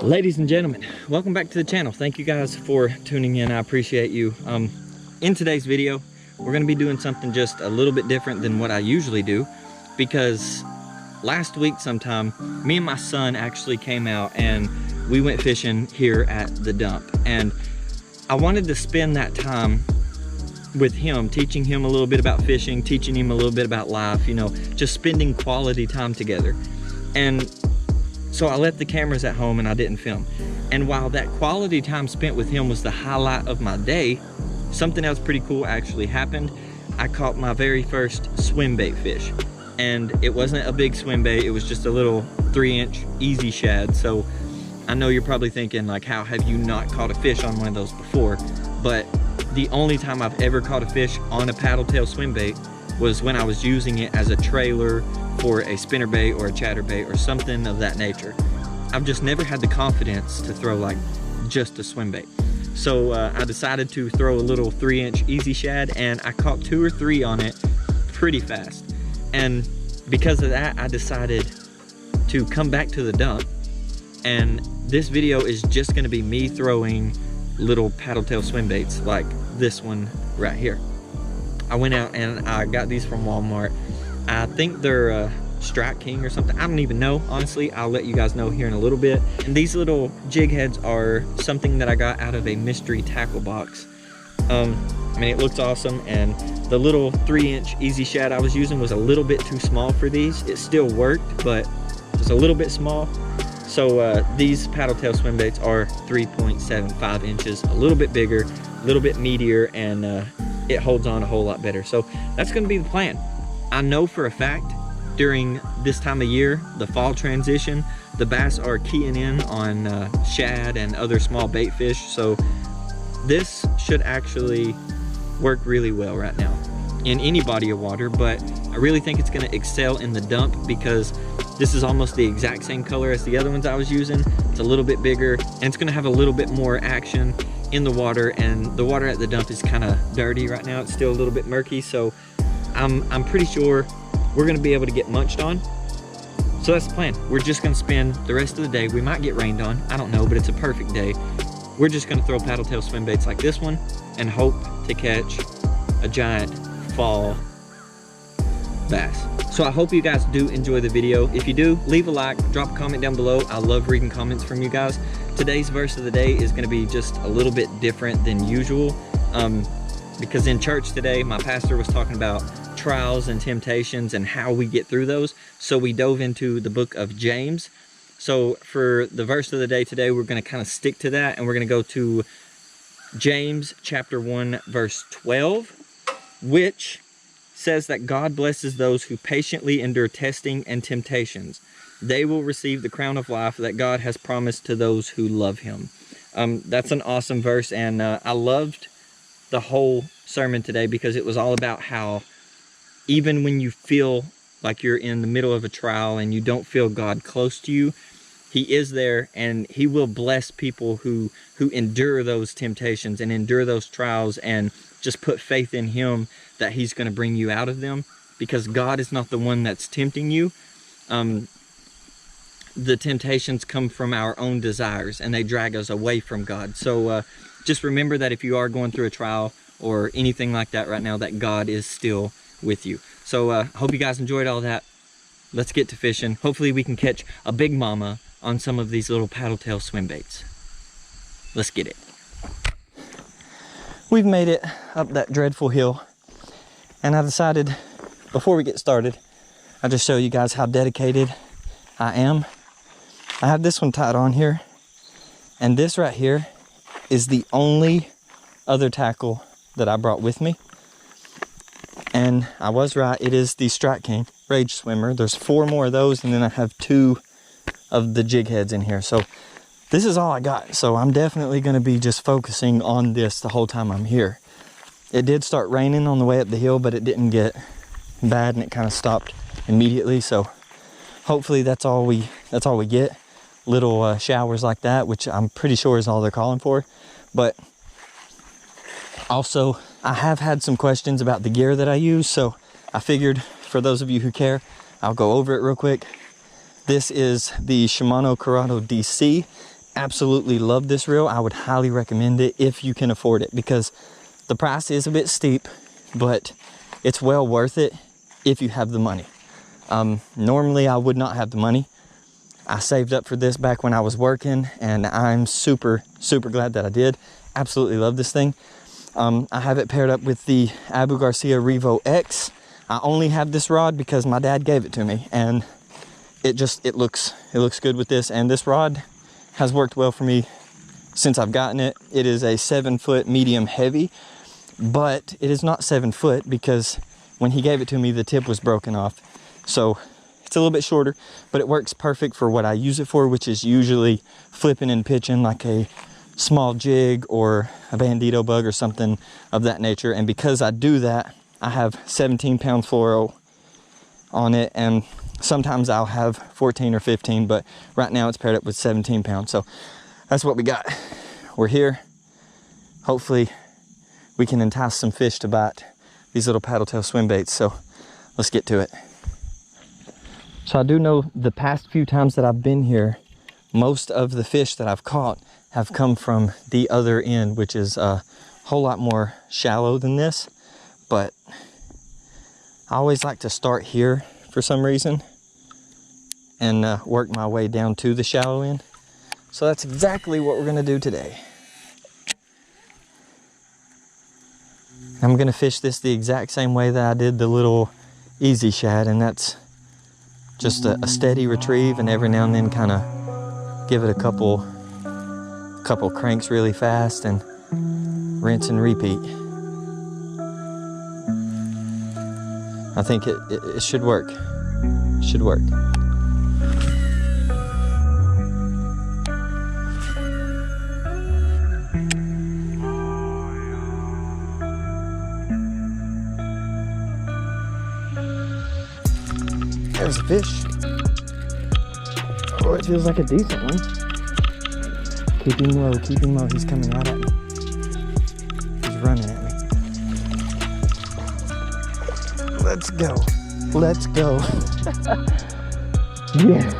Ladies and gentlemen, welcome back to the channel. Thank you guys for tuning in. I appreciate you. In today's video, we're going to be doing something just a little bit different than what I usually do, because last week sometime, me and my son actually came out and we went fishing here at the dump. And I wanted to spend that time with him, teaching him a little bit about fishing, teaching him a little bit about life, you know, just spending quality time together. And so I left the cameras at home and I didn't film. And while that quality time spent with him was the highlight of my day, something else pretty cool actually happened. I caught my very first swim bait fish. And it wasn't a big swim bait, it was just a little 3-inch easy shad. So I know you're probably thinking, like, how have you not caught a fish on one of those before? But the only time I've ever caught a fish on a paddle tail swim bait was when I was using it as a trailer for a spinnerbait or a chatterbait or something of that nature. I've just never had the confidence to throw like just a swim bait. So I decided to throw a little 3-inch easy shad, and I caught 2 or 3 on it pretty fast. And because of that, I decided to come back to the dump, and this video is just gonna be me throwing little paddle tail swim baits like this one right here. I went out and I got these from Walmart. I think they're Strike King or something. I don't even know, honestly. I'll let you guys know here in a little bit. And these little jig heads are something that I got out of a mystery tackle box. I mean, it looks awesome, and the little 3-inch easy shad I was using was a little bit too small for these. It still worked, but it was a little bit small. So these paddle tail swim baits are 3.75 inches, a little bit bigger, a little bit meatier, and it holds on a whole lot better. So that's gonna be the plan. I know for a fact during this time of year, the fall transition, the bass are keying in on shad and other small bait fish. So this should actually work really well right now in any body of water, but I really think it's gonna excel in the dump because this is almost the exact same color as the other ones I was using. It's a little bit bigger, and it's gonna have a little bit more action in the water, and the water at the dump is kind of dirty right now. It's still a little bit murky, so I'm pretty sure we're gonna be able to get munched on. So that's the plan. We're just gonna spend the rest of the day. We might get rained on, I don't know, but it's a perfect day. We're just gonna throw paddle tail swim baits like this one and hope to catch a giant fall bass. So I hope you guys do enjoy the video. If you do, leave a like, drop a comment down below. I love reading comments from you guys. Today's verse of the day is gonna be just a little bit different than usual. Because in church today, my pastor was talking about trials and temptations and how we get through those. So we dove into the book of James. So for the verse of the day today, we're gonna kind of stick to that, and we're gonna go to James chapter 1, verse 12, which says that God blesses those who patiently endure testing and temptations. They will receive the crown of life that God has promised to those who love him. That's an awesome verse, and I loved the whole sermon today because it was all about how even when you feel like you're in the middle of a trial and you don't feel God close to you, he is there, and he will bless people who endure those temptations and endure those trials and just put faith in him that he's going to bring you out of them, because God is not the one that's tempting you. The temptations come from our own desires, and they drag us away from God. So just remember that if you are going through a trial or anything like that right now, that God is still with you. So hope you guys enjoyed all that. Let's get to fishing. Hopefully we can catch a big mama on some of these little paddle tail swim baits. Let's get it. We've made it up that dreadful hill, and I decided before we get started, I'll just show you guys how dedicated I am. I have this one tied on here, and this right here is the only other tackle that I brought with me. And I was right, it is the Strike King Rage Swimmer. There's 4 more of those, and then I have 2 of the jig heads in here. So this is all I got. So I'm definitely gonna be just focusing on this the whole time I'm here. It did start raining on the way up the hill, but it didn't get bad, and it kind of stopped immediately. So hopefully that's all we get. Little showers like that, which I'm pretty sure is all they're calling for. But also, I have had some questions about the gear that I use, so I figured for those of you who care, I'll go over it real quick. This is the Shimano Corrado DC, absolutely love this reel. I would highly recommend it if you can afford it, because the price is a bit steep, but it's well worth it if you have the money. Normally I would not have the money. I saved up for this back when I was working, and I'm super glad that I did. Absolutely love this thing. I have it paired up with the Abu Garcia Revo X. I only have this rod because my dad gave it to me, and it looks good with this. And this rod has worked well for me since I've gotten it. It is a 7-foot medium heavy, but it is not 7 foot because when he gave it to me, the tip was broken off. So it's a little bit shorter, but it works perfect for what I use it for, which is usually flipping and pitching like a small jig or a bandito bug or something of that nature. And because I do that, I have 17-pound fluoro on it, and sometimes I'll have 14 or 15, but right now it's paired up with 17 pounds. So that's what we got. We're here. Hopefully we can entice some fish to bite these little paddle tail swim baits. So let's get to it. So I do know the past few times that I've been here, most of the fish that I've caught have come from the other end, which is a whole lot more shallow than this. But I always like to start here for some reason and work my way down to the shallow end. So that's exactly what we're gonna do today. I'm gonna fish this the exact same way that I did the little easy shad, and that's just a steady retrieve, and every now and then kind of give it a couple cranks really fast and rinse and repeat. I think it should work. It should work. There's a fish. Oh, it feels like a decent one. Keep him low, keep him low. He's coming right at me. He's running at me. Let's go. Let's go. Yeah.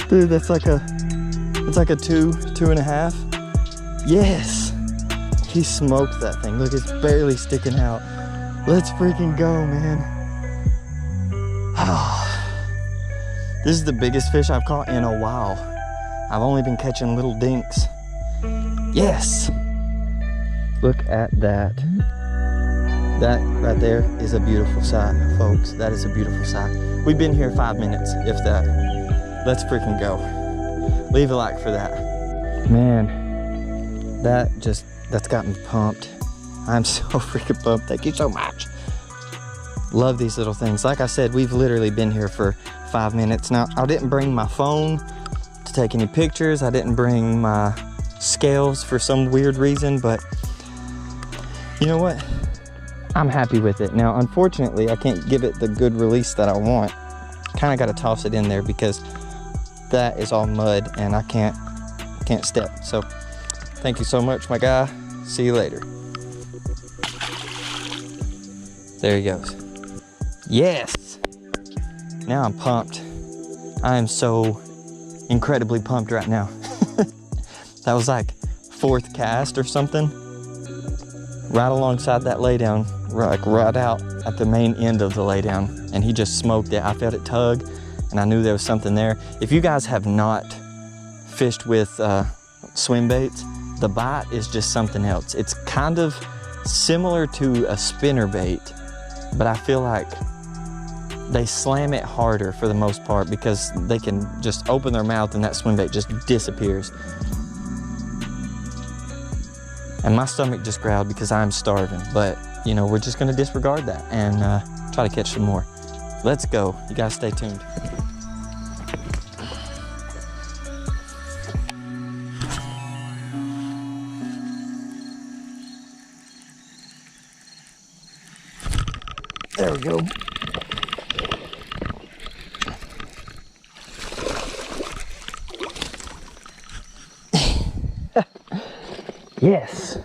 Dude, that's like a 2.5. Yes. He smoked that thing. Look, it's barely sticking out. Let's freaking go, man. This is the biggest fish I've caught in a while. I've only been catching little dinks. Yes! Look at that. That right there is a beautiful sight, folks. That is a beautiful sight. We've been here 5 minutes, if that. Let's freaking go. Leave a like for that. Man, that's got me pumped. I'm so freaking pumped. Thank you so much. Love these little things. Like I said, we've literally been here for 5 minutes. Now, I didn't bring my phone to take any pictures. I didn't bring my scales for some weird reason, but you know what? I'm happy with it. Now, unfortunately, I can't give it the good release that I want. Kind of got to toss it in there because that is all mud and I can't step. So thank you so much, my guy. See you later. There he goes. Yes! Now I'm pumped. I am so incredibly pumped right now. That was like 4th cast or something. Right alongside that laydown, like right out at the main end of the laydown, and he just smoked it. I felt it tug, and I knew there was something there. If you guys have not fished with swim baits, the bite is just something else. It's kind of similar to a spinner bait, but I feel like they slam it harder for the most part because they can just open their mouth and that swim bait just disappears. And my stomach just growled because I'm starving, but you know, we're just gonna disregard that and try to catch some more. Let's go. You guys stay tuned. There we go. Yes.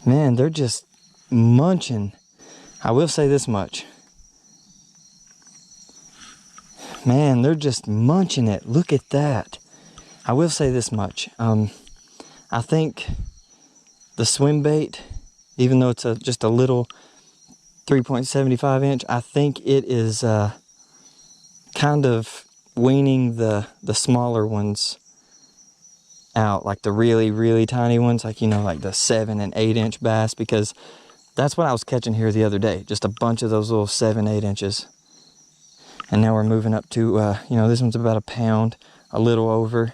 Man, they're just munching. I will say this much. Man, they're just munching it. Look at that. I will say this much. I think the swim bait, even though it's just a little 3.75 inch, I think it is kind of weaning the smaller ones out, like the really tiny ones, like, you know, like the 7 and 8 inch bass, because that's what I was catching here the other day, just a bunch of those little 7-8 inches. And now we're moving up to you know, this one's about a pound, a little over.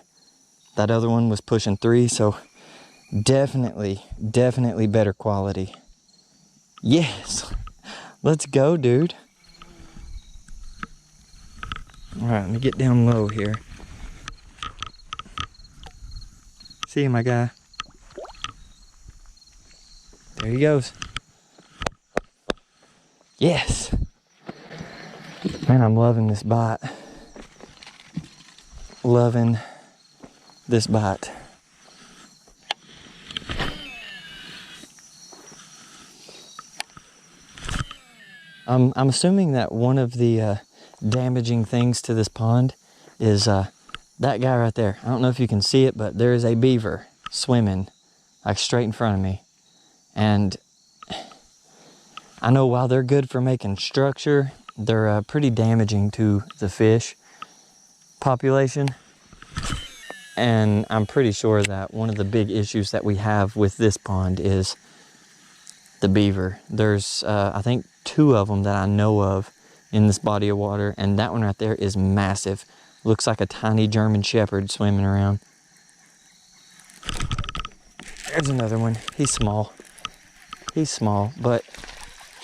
That other one was pushing 3, so definitely better quality. Yes, let's go, dude. All right, let me get down low here. See you, my guy. There he goes. Yes. Man, I'm loving this bite. Loving this bite. I'm assuming that one of the damaging things to this pond is that guy right there. I don't know if you can see it, but there is a beaver swimming like straight in front of me. And I know while they're good for making structure, they're pretty damaging to the fish population. And I'm pretty sure that one of the big issues that we have with this pond is the beaver. There's, I think, 2 of them that I know of in this body of water, and that one right there is massive. Looks like a tiny German Shepherd swimming around. There's another one. He's small. He's small, but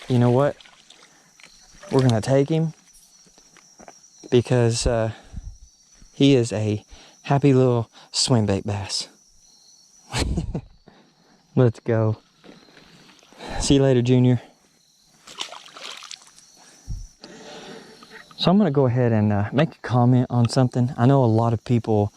you know what? We're gonna take him because he is a happy little swim bait bass. Let's go. See you later, Junior. So I'm gonna go ahead and make a comment on something. I know a lot of people,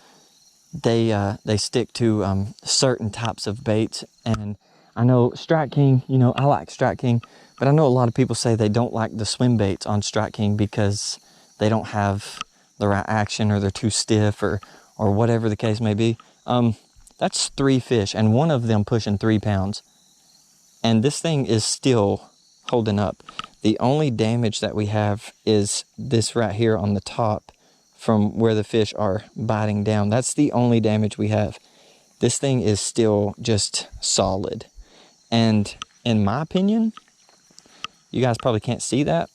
they stick to certain types of baits, and I know Strike King, you know, I like Strike King, but I know a lot of people say they don't like the swim baits on Strike King because they don't have the right action, or they're too stiff, or whatever the case may be. That's 3 fish, and one of them pushing 3 pounds. And this thing is still holding up. The only damage that we have is this right here on the top from where the fish are biting down. That's the only damage we have. This thing is still just solid. And in my opinion, you guys probably can't see that,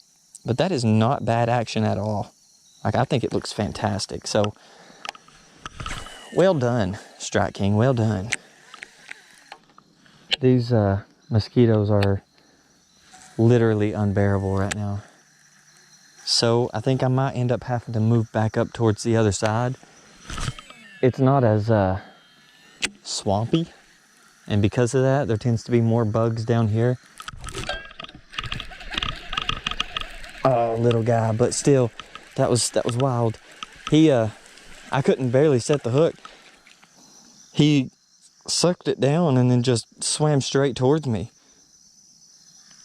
but that is not bad action at all. Like, I think it looks fantastic. So, well done, Strike King, well done. These mosquitoes are literally unbearable right now. So I think I might end up having to move back up towards the other side. It's not as swampy, and because of that, there tends to be more bugs down here. Oh, little guy, but still, that was wild. He, I couldn't barely set the hook. He sucked it down and then just swam straight towards me.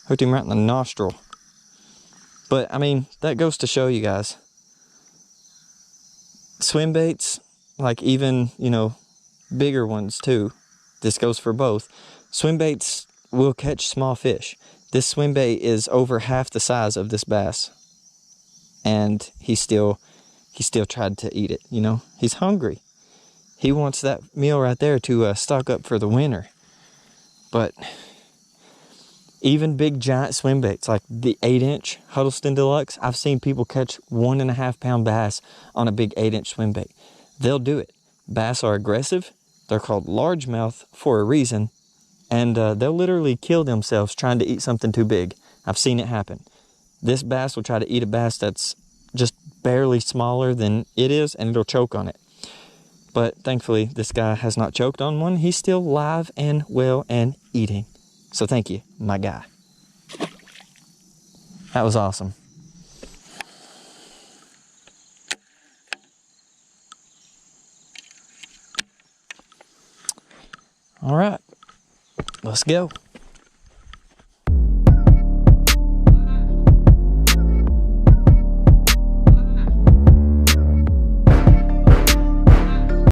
Hooked him right in the nostril. But, I mean, that goes to show you guys. Swim baits, like even, you know, bigger ones too. This goes for both. Swim baits will catch small fish. This swim bait is over half the size of this bass. And he still tried to eat it, you know. He's hungry. He wants that meal right there to stock up for the winter. But even big giant swim baits, like the 8-inch Huddleston Deluxe, I've seen people catch 1.5 pound bass on a big 8-inch swim bait. They'll do it. Bass are aggressive. They're called largemouth for a reason. And they'll literally kill themselves trying to eat something too big. I've seen it happen. This bass will try to eat a bass that's just barely smaller than it is, and it'll choke on it. But thankfully, this guy has not choked on one. He's still live and well and eating. So thank you, my guy. That was awesome. All right, let's go.